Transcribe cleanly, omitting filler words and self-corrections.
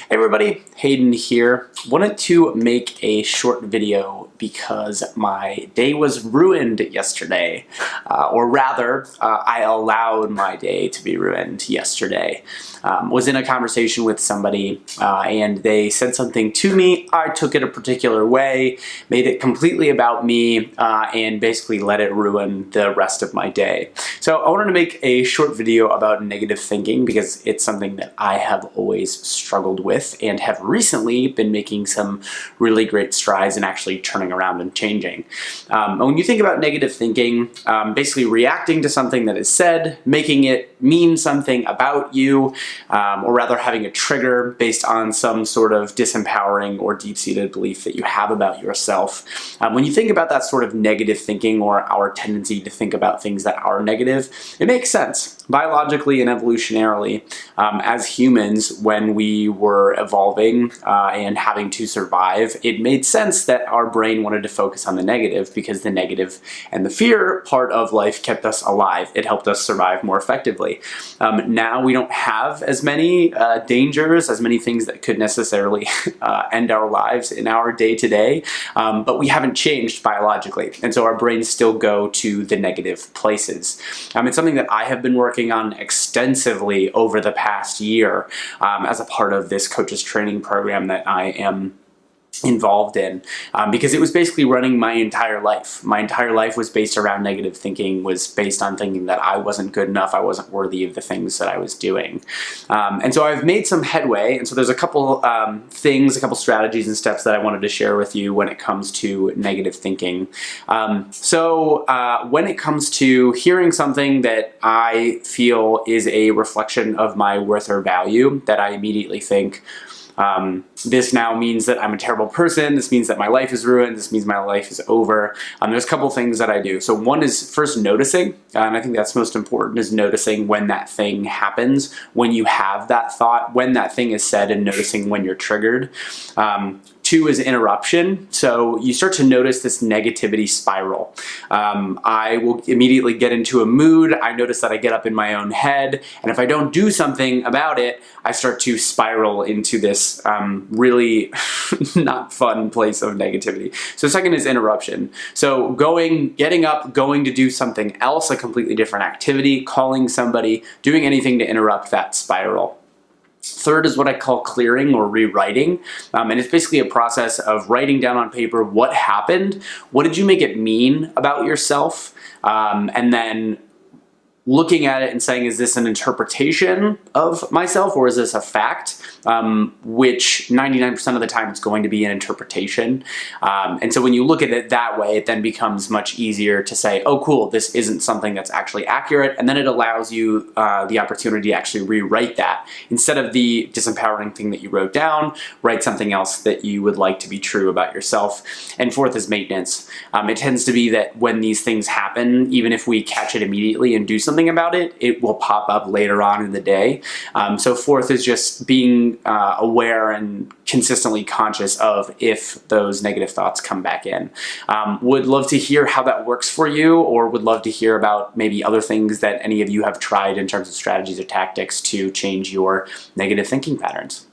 Hey everybody, Hayden here. Wanted to make a short video because my day was ruined yesterday. I allowed my day to be ruined yesterday. Was in a conversation with somebody and they said something to me. I took it a particular way, made it completely about me, and basically let it ruin the rest of my day. So I wanted to make a short video about negative thinking because it's something that I have always struggled with and have recently been making some really great strides in actually turning around and changing. When you think about negative thinking, basically reacting to something that is said, making it mean something about you, or rather having a trigger based on some sort of disempowering or deep-seated belief that you have about yourself. When you think about that sort of negative thinking or our tendency to think about things that are negative, it makes sense. Biologically and evolutionarily, as humans, when we were evolving and having to survive, it made sense that our brain wanted to focus on the negative because the negative and the fear part of life kept us alive. It helped us survive more effectively. Now we don't have as many dangers, as many things that could necessarily end our lives in our day-to-day, but we haven't changed biologically, and so our brains still go to the negative places. It's something that I have been working on extensively over the past year as a part of this coaches training program that I am involved in, because it was basically running my entire life. My entire life was based around negative thinking, was based on thinking that I wasn't good enough, I wasn't worthy of the things that I was doing. And so I've made some headway, and so there's a couple things, a couple strategies and steps that I wanted to share with you when it comes to negative thinking. When it comes to hearing something that I feel is a reflection of my worth or value, that I immediately think, this now means that I'm a terrible person, this means that my life is ruined, this means my life is over. There's a couple things that I do. So one is first noticing, and I think that's most important, is noticing when that thing happens, when you have that thought, when that thing is said, and noticing when you're triggered. Two is interruption. So you start to notice this negativity spiral. I will immediately get into a mood. I notice that I get up in my own head, and if I don't do something about it, I start to spiral into this really not fun place of negativity. So second is interruption. So getting up, going to do something else, a completely different activity, calling somebody, doing anything to interrupt that spiral. Third is what I call clearing or rewriting, and it's basically a process of writing down on paper what happened, what did you make it mean about yourself, and then looking at it and saying, is this an interpretation of myself or is this a fact? Which 99% of the time it's going to be an interpretation. And so when you look at it that way, it then becomes much easier to say, oh cool, this isn't something that's actually accurate. And then it allows you the opportunity to actually rewrite that. Instead of the disempowering thing that you wrote down, write something else that you would like to be true about yourself. And fourth is maintenance. It tends to be that when these things happen, even if we catch it immediately and do something about it, it will pop up later on in the day. So fourth is just being aware and consistently conscious of if those negative thoughts come back in. Would love to hear how that works for you, or would love to hear about maybe other things that any of you have tried in terms of strategies or tactics to change your negative thinking patterns.